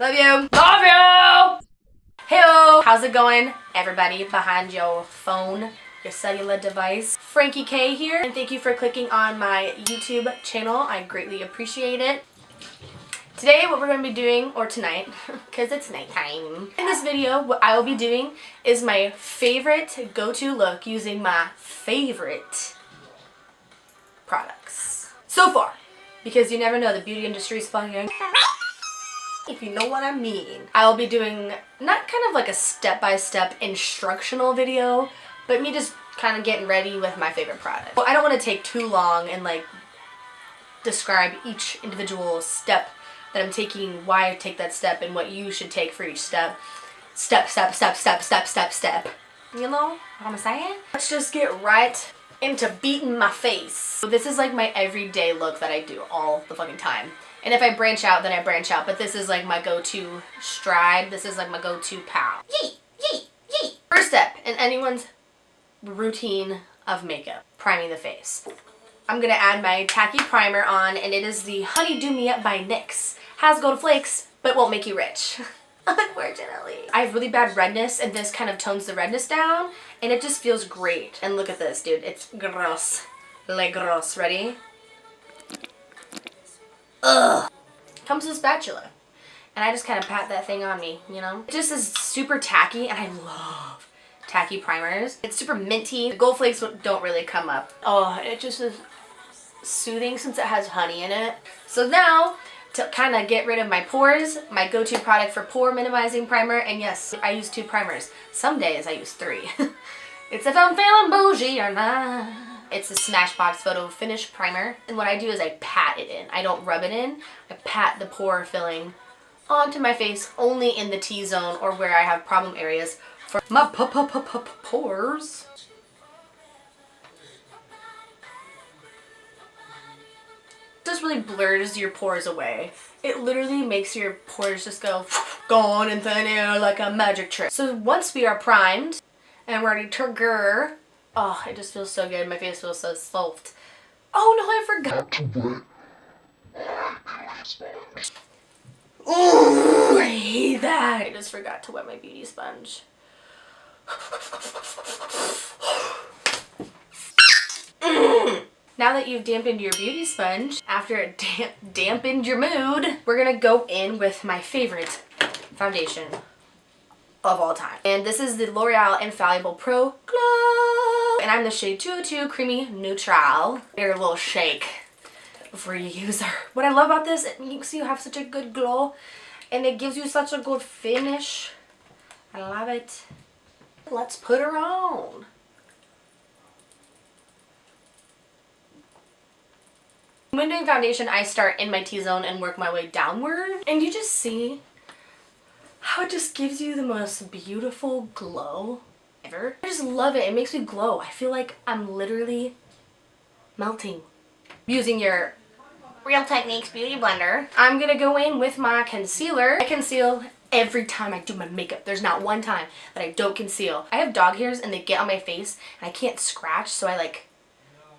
Love you. Love you. Heyo. How's it going, everybody behind your phone, your cellular device? FrankieKay here, and thank you for clicking on my YouTube channel. I greatly appreciate it. Today, what we're going to be doing, or tonight, because it's nighttime. In this video, what I will be doing is my favorite go-to look using my favorite products so far, because you never know, the beauty industry is fucking, if you know what I mean. I'll be doing not kind of like a step-by-step instructional video, but me just kind of getting ready with my favorite product. Well, I don't want to take too long and like describe each individual step that I'm taking, why I take that step, and what you should take for each step. Step. You know what I'm saying? Let's just get right into beating my face. So this is like my everyday look that I do all the fucking time. And if I branch out, then I branch out. But this is like my go-to stride. This is like my go-to pow. Yeet, yeet, yeet. First step in anyone's routine of makeup, priming the face. I'm gonna add my tacky primer on, and it is the Honey Do Me Up by NYX. Has gold flakes, but won't make you rich. Unfortunately. I have really bad redness, and this kind of tones the redness down, and it just feels great. And look at this, dude. It's gross. Like gross. Ready? Ugh. Comes with a spatula. And I just kind of pat that thing on me, you know? It just is super tacky, and I love tacky primers. It's super minty. The gold flakes don't really come up. Oh, it just is soothing since it has honey in it. So now, to kind of get rid of my pores, my go-to product for pore minimizing primer, and yes, I use 2 primers. Some days I use 3. It's if I'm feeling bougie or not. It's the Smashbox Photo Finish Primer, and what I do is I pat it in. I don't rub it in. I pat the pore filling onto my face, only in the T-zone or where I have problem areas for my pores. This really blurs your pores away. It literally makes your pores just go gone in thin air like a magic trick. So once we are primed and ready to grr, oh, it just feels so good. My face feels so soft. Oh no, I forgot to wet. Ooh, I hate that. I just forgot to wet my beauty sponge. Now that you've dampened your beauty sponge, after it dampened your mood, we're gonna go in with my favorite foundation of all time. And this is the L'Oreal Infallible Pro Glow. And I'm the shade 202 Creamy Neutral. Give it a little shake before you use her. What I love about this, it makes you have such a good glow, and it gives you such a good finish. I love it. Let's put her on. When doing foundation, I start in my T-zone and work my way downward. And you just see how it just gives you the most beautiful glow ever. I just love it. It makes me glow. I feel like I'm literally melting. Using your Real Techniques Beauty Blender, I'm going to go in with my concealer. I conceal every time I do my makeup. There's not one time that I don't conceal. I have dog hairs and they get on my face and I can't scratch, so I like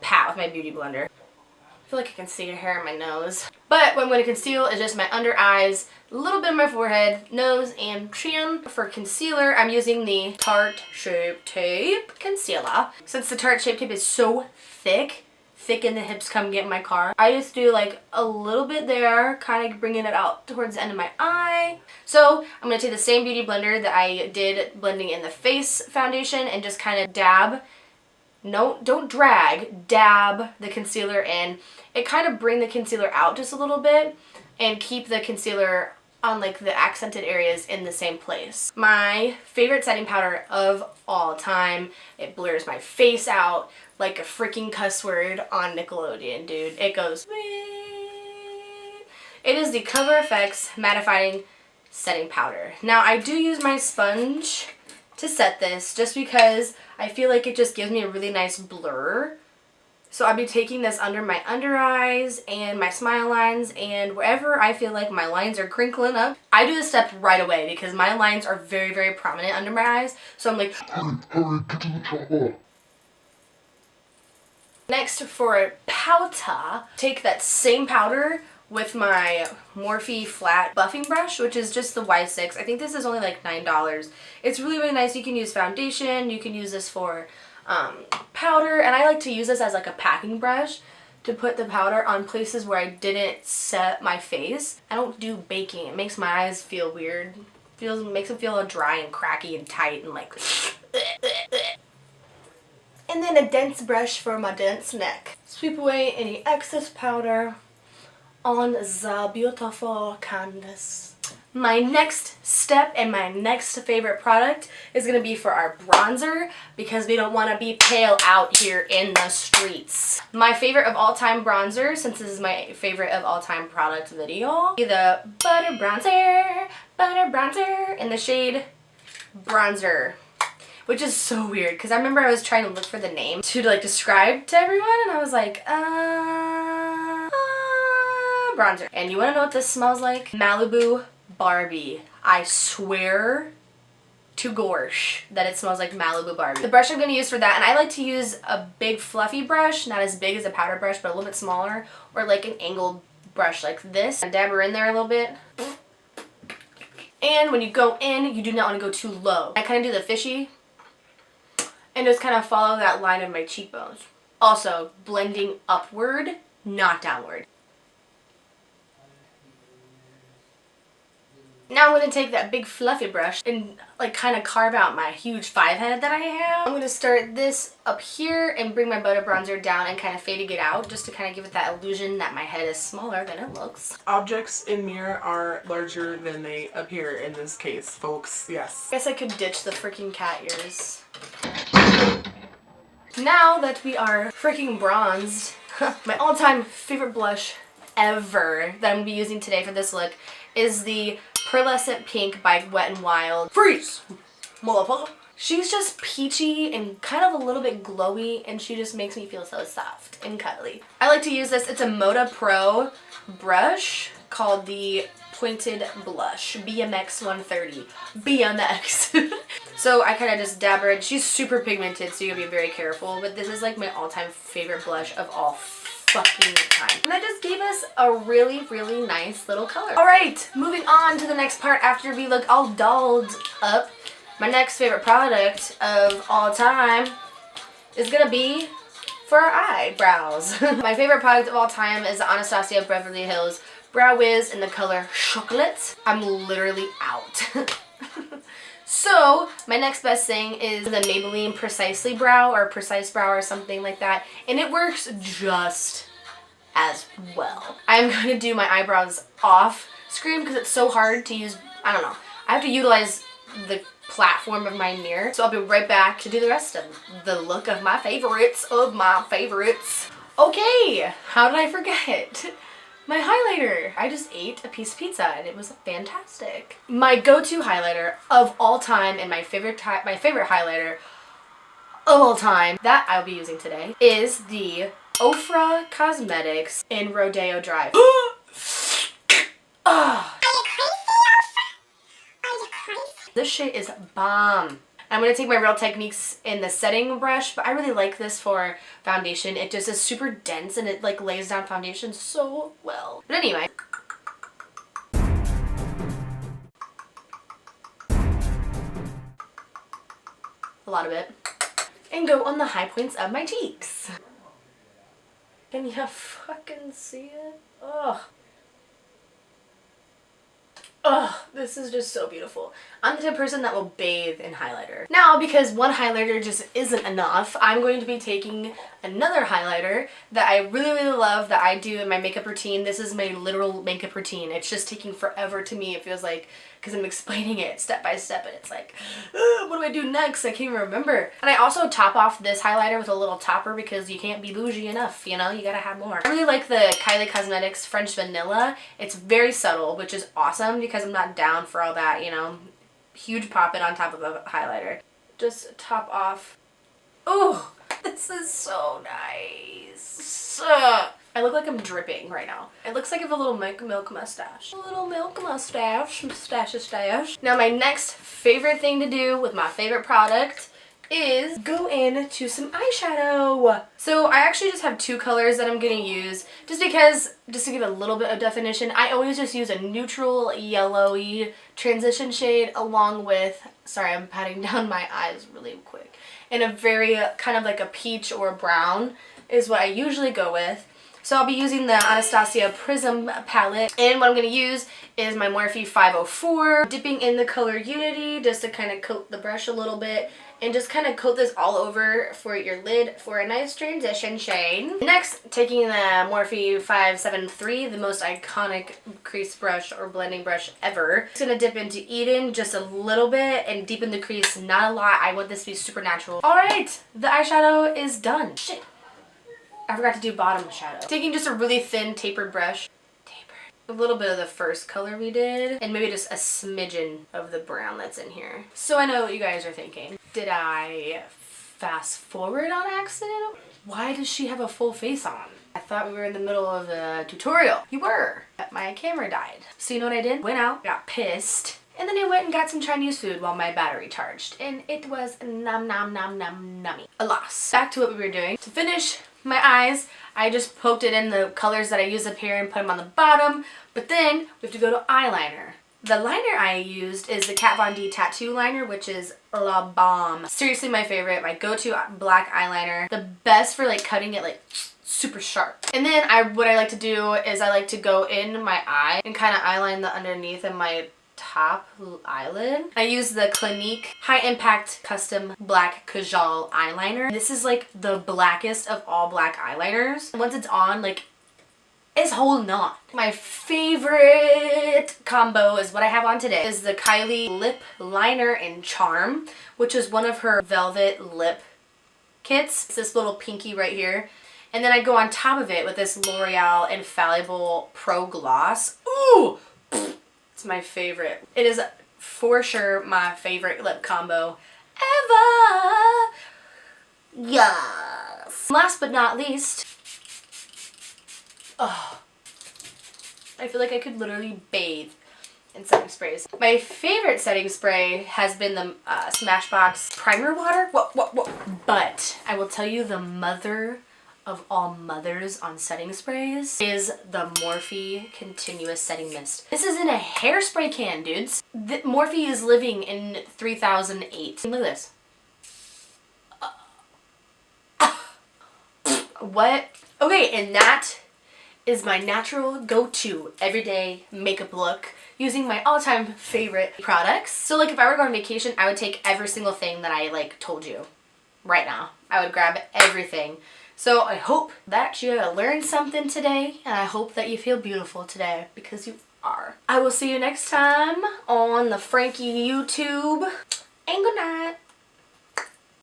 pat with my beauty blender. I feel like I can see your hair in my nose. But what I'm going to conceal is just my under eyes, a little bit of my forehead, nose, and chin. For concealer, I'm using the Tarte Shape Tape Concealer. Since the Tarte Shape Tape is so thick in the hips, come get in my car, I just do like a little bit there, kind of bringing it out towards the end of my eye. So I'm going to take the same beauty blender that I did blending in the face foundation and just kind of dab. No, don't drag, dab the concealer in. It kind of bring the concealer out just a little bit and keep the concealer on like the accented areas in the same place. My favorite setting powder of all time. It blurs my face out like a freaking cuss word on Nickelodeon, dude. It goes, it is the Cover FX Mattifying Setting Powder. Now I do use my sponge to set this just because I feel like it just gives me a really nice blur. So I'll be taking this under my under eyes and my smile lines and wherever I feel like my lines are crinkling up. I do this step right away because my lines are very, very prominent under my eyes. So I'm like, hurry, get to the chopper. Next, for powder, take that same powder with my Morphe flat buffing brush, which is just the Y6. I think this is only like $9. It's really, really nice. You can use foundation. You can use this for powder. And I like to use this as like a packing brush to put the powder on places where I didn't set my face. I don't do baking. It makes my eyes feel weird. Makes them feel all dry and cracky and tight and like... And then a dense brush for my dense neck. Sweep away any excess powder on the beautiful canvas. My next step and my next favorite product is going to be for our bronzer because we don't want to be pale out here in the streets. My favorite of all time bronzer, since this is my favorite of all time product video, the Butter Bronzer in the shade Bronzer. Which is so weird because I remember I was trying to look for the name to like describe to everyone and I was like, bronzer. And you want to know what this smells like? Malibu Barbie. I swear to gorsh that it smells like Malibu Barbie. The brush I'm going to use for that, and I like to use a big fluffy brush, not as big as a powder brush, but a little bit smaller, or like an angled brush like this. And dab her in there a little bit. And when you go in, you do not want to go too low. I kind of do the fishy and just kind of follow that line of my cheekbones. Also, blending upward, not downward. Now I'm going to take that big fluffy brush and like kind of carve out my huge 5 head that I have. I'm going to start this up here and bring my Butter Bronzer down and kind of fading it out just to kind of give it that illusion that my head is smaller than it looks. Objects in mirror are larger than they appear in this case, folks. Yes. I guess I could ditch the freaking cat ears. Now that we are freaking bronzed, my all-time favorite blush ever that I'm going to be using today for this look is the Pearlescent Pink by Wet n Wild. Freeze! Motherfucker. She's just peachy and kind of a little bit glowy, and she just makes me feel so soft and cuddly. I like to use this. It's a Moda Pro brush called the Pointed Blush BMX 130. BMX. So I kind of just dab her in. She's super pigmented, so you gotta be very careful, but this is like my all-time favorite blush of all fucking time. And that just gave us a really, really nice little color. Alright, moving on to the next part after we look all dolled up. My next favorite product of all time is gonna be for our eyebrows. My favorite product of all time is the Anastasia Beverly Hills Brow Wiz in the color Chocolate. I'm literally out. So, my next best thing is the Maybelline Precisely Brow or Precise Brow or something like that. And it works just as well. I'm going to do my eyebrows off screen because it's so hard to use. I don't know. I have to utilize the platform of my mirror. So I'll be right back to do the rest of the look of my favorites Okay, how did I forget? My highlighter. I just ate a piece of pizza and it was fantastic. My go-to highlighter of all time and my favorite highlighter of all time that I'll be using today is the Ofra Cosmetics in Rodeo Drive. This shit is bomb. I'm going to take my Real Techniques in the setting brush, but I really like this for foundation. It just is super dense and it like lays down foundation so well. But anyway. A lot of it. And go on the high points of my cheeks. Can you fucking see it? Ugh. Ugh, this is just so beautiful. I'm the type of person that will bathe in highlighter. Now, because one highlighter just isn't enough, I'm going to be taking another highlighter that I really, really love that I do in my makeup routine. This is my literal makeup routine. It's just taking forever to me. It feels like, because I'm explaining it step by step and it's like, what do I do next? I can't even remember. And I also top off this highlighter with a little topper because you can't be bougie enough, you know? You gotta have more. I really like the Kylie Cosmetics French Vanilla. It's very subtle, which is awesome because I'm not down for all that, you know? Huge pop-it on top of a highlighter. Just top off. Oh, this is so nice. I look like I'm dripping right now. It looks like I have a little milk mustache. A little milk mustache. Mustache stash. Now my next favorite thing to do with my favorite product is go into some eyeshadow. So I actually just have 2 colors that I'm going to use just because, just to give a little bit of definition, I always just use a neutral yellowy transition shade along with, sorry, I'm patting down my eyes really quick, and a very kind of like a peach or a brown is what I usually go with. So I'll be using the Anastasia Prism palette, and what I'm going to use is my Morphe 504, dipping in the color Unity just to kind of coat the brush a little bit and just kind of coat this all over for your lid for a nice transition shade. Next, taking the Morphe 573, the most iconic crease brush or blending brush ever. Just going to dip into Eden just a little bit and deepen the crease, not a lot. I want this to be super natural. Alright, the eyeshadow is done. Shit. I forgot to do bottom shadow. Taking just a really thin tapered brush, a little bit of the first color we did, and maybe just a smidgen of the brown that's in here. So I know what you guys are thinking. Did I fast forward on accident? Why does she have a full face on? I thought we were in the middle of a tutorial. You were. My camera died. So you know what I did? Went out, got pissed, and then I went and got some Chinese food while my battery charged. And it was nom nom nom nom nummy. Alas. Back to what we were doing. To finish my eyes, I just poked it in the colors that I use up here and put them on the bottom. But then we have to go to eyeliner. The liner I used is the Kat Von D Tattoo Liner, which is la bomb. Seriously my favorite, my go-to black eyeliner. The best for like cutting it like super sharp. And then what I like to do is I like to go in my eye and kind of eyeline the underneath of my top eyelid. I use the Clinique High Impact Custom Black Kajal Eyeliner. This is like the blackest of all black eyeliners. Once it's on, like, it's holding on. My favorite combo is what I have on today is the Kylie Lip Liner and Charm, which is one of her velvet lip kits. It's this little pinky right here. And then I go on top of it with this L'Oreal Infallible Pro Gloss. Ooh! It's my favorite. It is for sure my favorite lip combo ever. Yes. Last but not least, oh, I feel like I could literally bathe in setting sprays. My favorite setting spray has been the Smashbox Primer Water. But I will tell you, the mother of all mothers on setting sprays is the Morphe Continuous Setting Mist. This is in a hairspray can, dudes. Morphe is living in 3008. Look at this. What? Okay, and that is my natural go-to everyday makeup look using my all-time favorite products. So like if I were to go on vacation, I would take every single thing that I like told you right now. I would grab everything. So I hope that you learned something today, and I hope that you feel beautiful today, because you are. I will see you next time on the Frankie YouTube, and good night.